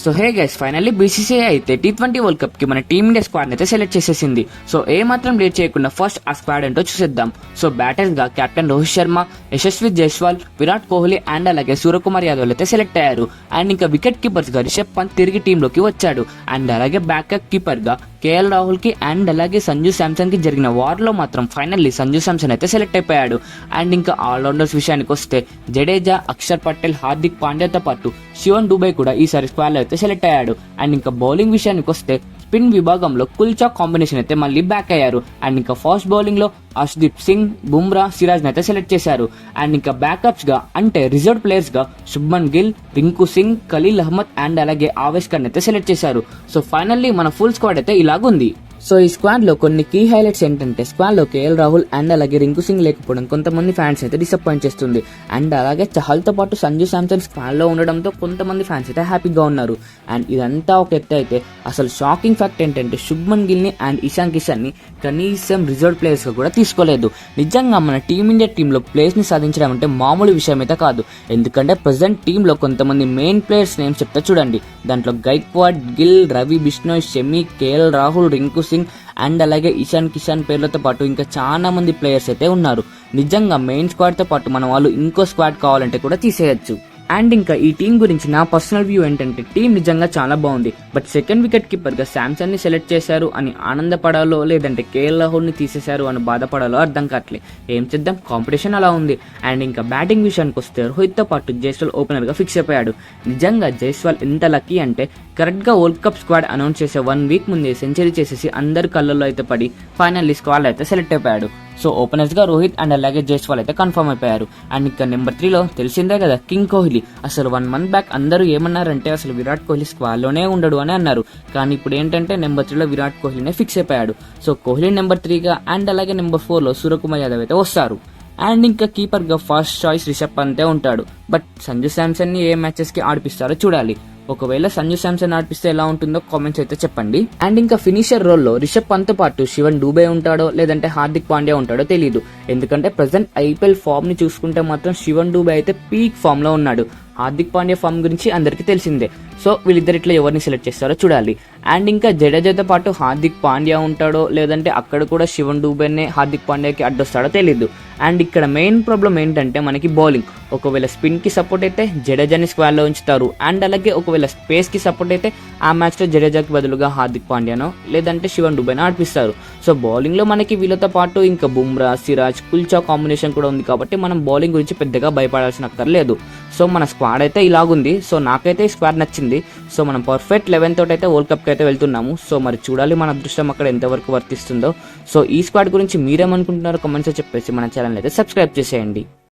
So hey guys, finally BCCI అయితే T20 world cup కి మన టీమిండియా స్క్వాడ్ అయితే సెలెక్ట్ చేసేసింది. సో ఏ మాత్రం లేట్ చేయకుండా ఫస్ట్ ఆ స్క్వాడ్ ఏంటో చూసేద్దాం. సో బ్యాటర్స్ గా కెప్టెన్ రోహిత్ శర్మ, యశస్వి జైస్వాల్, విరాట్ కోహ్లీ అండ్ అలాగే సూర్యకుమార్ యాదవ్ అయితే సెలెక్ట్ అయ్యారు. అండ్ ఇంకా వికెట్ కీపర్స్ గా రిషబ్ పంత్ తిరిగి టీంలోకి వచ్చాడు. అండ్ అలాగే బ్యాకప్ కీపర్ గా కేఎల్ రాహుల్ కి అండ్ అలాగే సంజు శాంసన్ కి జరిగిన వార్ లో మాత్రం ఫైనల్లీ సంజు శాంసన్ అయితే సెలెక్ట్ అయిపోయాడు. అండ్ ఇంకా ఆల్రౌండర్స్ విషయానికి వస్తే జడేజా, అక్షర్ పటేల్, హార్దిక్ పాండ్యాతో పాటు శివన్ దుబే కూడా ఈసారి స్క్వాడ్ లో అయితే సెలెక్ట్ అయ్యాడు. అండ్ ఇంకా బౌలింగ్ విషయానికి వస్తే స్పిన్ విభాగంలో కుల్చా కాంబినేషన్ అయితే మళ్ళీ బ్యాక్ అయ్యారు. అండ్ ఇంకా ఫాస్ట్ బౌలింగ్ లో అర్ష్దీప్ సింగ్, బుమ్రా, సిరాజ్ అయితే సెలెక్ట్ చేశారు. అండ్ ఇంకా బ్యాకప్స్ గా అంటే రిజర్వ్ ప్లేయర్స్ గా శుభ్మన్ గిల్, రింకు సింగ్, ఖలీల్ అహ్మద్ అండ్ అలాగే ఆవేష్ ఖాన్ అయితే సెలెక్ట్ చేశారు. సో ఫైనల్లీ మన ఫుల్ స్క్వాడ్ అయితే ఇలాగుంది. సో ఈ స్క్వాడ్ లో కొన్ని కీ హైలైట్స్ ఏంటంటే స్క్వాడ్ లో కేఎల్ రాహుల్ అండ్ అలాగే రింకు సింగ్ లేకపోవడం కొంతమంది ఫ్యాన్స్ అయితే డిసప్పాయింట్ చేస్తుంది. అండ్ అలాగే చహల్ తో పాటు సంజు శాంసన్ స్క్వాడ్ లో ఉండడంతో కొంతమంది ఫ్యాన్స్ అయితే హ్యాపీగా ఉన్నారు. అండ్ ఇదంతా ఒక ఎత్తు అయితే అసలు షాకింగ్ ఫ్యాక్ట్ ఏంటంటే శుభ్మన్ గిల్ ని అండ్ ఇషాన్ కిషన్ ని కనీసం రిజర్వ్ ప్లేయర్స్ గా కూడా తీసుకోలేదు. నిజంగా మన టీమిండియా టీంలో ప్లేస్ ని సాధించడం అంటే మామూలు విషయం అయితే కాదు. ఎందుకంటే ప్రెసెంట్ టీంలో కొంతమంది మెయిన్ ప్లేయర్స్ నేమ్స్ చెప్తా చూడండి. దాంట్లో గైక్వాడ్, గిల్, రవి బిష్ణోయ్, షమి, కేఎల్ రాహుల్, రింకు సింగ్ అండ్ అలాగే ఇషాన్ కిషన్ పేర్లతో పాటు ఇంకా చాలా మంది ప్లేయర్స్ అయితే ఉన్నారు. నిజంగా మెయిన్ స్క్వాడ్ తో పాటు మన వాళ్ళు ఇంకో స్క్వాడ్ కావాలంటే కూడా తీసేయచ్చు. అండ్ ఇంకా ఈ టీం గురించి నా పర్సనల్ వ్యూ ఏంటంటే టీం నిజంగా చాలా బాగుంది. బట్ సెకండ్ వికెట్ కీపర్ గా శాంసన్ ని సెలెక్ట్ చేశారు అని ఆనందపడాలో లేదంటే కేఎల్ రాహుల్ ని తీసేశారు అని బాధపడాలో అర్థం కావట్లే. ఏం చేద్దాం, కాంపిటీషన్ అలా ఉంది. అండ్ ఇంకా బ్యాటింగ్ విషయానికి వస్తే రోహిత్ తో పాటు జైస్వాల్ ఓపెనర్ గా ఫిక్స్ అయిపోయాడు. నిజంగా జైస్వాల్ ఎంత లక్కీ అంటే కరెక్ట్ గా వరల్డ్ కప్ స్క్వాడ్ అనౌన్స్ చేసే 1 వీక్ ముందే సెంచరీ చేసేసి అందరి కళ్ళల్లో అయితే పడి ఫైనల్లీ స్క్వాడ్ అయితే సెలెక్ట్ అయిపోయాడు. సో ఓపెనర్స్ గా రోహిత్ అండ్ అలాగే జైస్వాల్ అయితే కన్ఫర్మ్ అయిపోయారు. అండ్ ఇంకా నెంబర్ 3 లో తెలిసిందే కదా, కింగ్ కోహ్లీ. అసలు 1 మంత్ బ్యాక్ అందరూ ఏమన్నారంటే అసలు విరాట్ కోహ్లీ స్క్వాడ్ లోనే ఉండడు అని అన్నారు. కానీ ఇప్పుడు ఏంటంటే నెంబర్ 3 లో విరాట్ కోహ్లీనే ఫిక్స్ అయిపోయాడు. సో కోహ్లీ నెంబర్ 3 గా అండ్ అలాగే నెంబర్ 4 లో సూర్యకుమార్ యాదవ్ అయితే వస్తారు. అండ్ ఇంకా కీపర్ గా ఫస్ట్ చాయిస్ రిషబ్ పంతే ఉంటాడు. బట్ సంజు శాంసన్ ని ఏ మ్యాచెస్ కి ఆడిపిస్తారో చూడాలి. ఒకవేళ సంజు శాంసన్ ఆడిపిస్తే ఎలా ఉంటుందో కామెంట్స్ అయితే చెప్పండి. అండ్ ఇంకా ఫినిషర్ రోల్ లో రిషబ్ పంత్ తో పాటు శివన్ దుబే ఉంటాడో లేదంటే హార్దిక్ పాండ్యా ఉంటాడో తెలియదు. ఎందుకంటే ప్రెసెంట్ ఐపీఎల్ ఫామ్ ని చూసుకుంటే మాత్రం శివన్ దుబే అయితే పీక్ ఫామ్ లో ఉన్నాడు. హార్దిక్ పాండ్యా ఫామ్ గురించి అందరికీ తెలిసిందే. సో వీళ్ళిద్దరిట్లో ఎవరిని సెలెక్ట్ చేస్తారో చూడాలి. అండ్ ఇంకా జడేజాతో పాటు హార్దిక్ పాండ్యా ఉంటాడో లేదంటే అక్కడ కూడా శివన్ దుబేనే హార్దిక్ పాండ్యాకి అడ్డొస్తాడో తెలియదు. అండ్ ఇక్కడ మెయిన్ ప్రాబ్లం ఏంటంటే మనకి బౌలింగ్. ఒకవేళ స్పిన్ కి సపోర్ట్ అయితే జడేజాని స్క్వాడ్ లో ఉంచుతారు. అండ్ అలాగే ఒకవేళ స్పేస్ కి సపోర్ట్ అయితే ఆ మ్యాచ్ లో జడేజాకి బదులుగా హార్దిక్ పాండ్యానో లేదంటే శివన్ దుబేనో ఆడిపిస్తారు. సో బౌలింగ్ లో మనకి వీళ్ళతో పాటు ఇంకా బుమ్రా, సిరాజ్, కుల్చా కాంబినేషన్ కూడా ఉంది కాబట్టి మనం బౌలింగ్ గురించి పెద్దగా భయపడాల్సిన అక్కర్లేదు. సో మన స్క్వాడ్ అయితే ఇలాగుంది. సో నాకైతే ఈ స్క్వాడ్ నచ్చింది. సో మనం పర్ఫెక్ట్ 11 తోటి అయితే వరల్డ్ కప్ కి అయితే వెళ్తున్నాము. సో మరి చూడాలి మన అదృష్టం అక్కడ ఎంతవరకు వర్తిస్తుందో. సో ఈ స్క్వాడ్ గురించి మీరేమనుకుంటున్నారో కామెంట్స్ చెప్పేసి మన ఛానల్ అయితే సబ్స్క్రైబ్ చేసేయండి.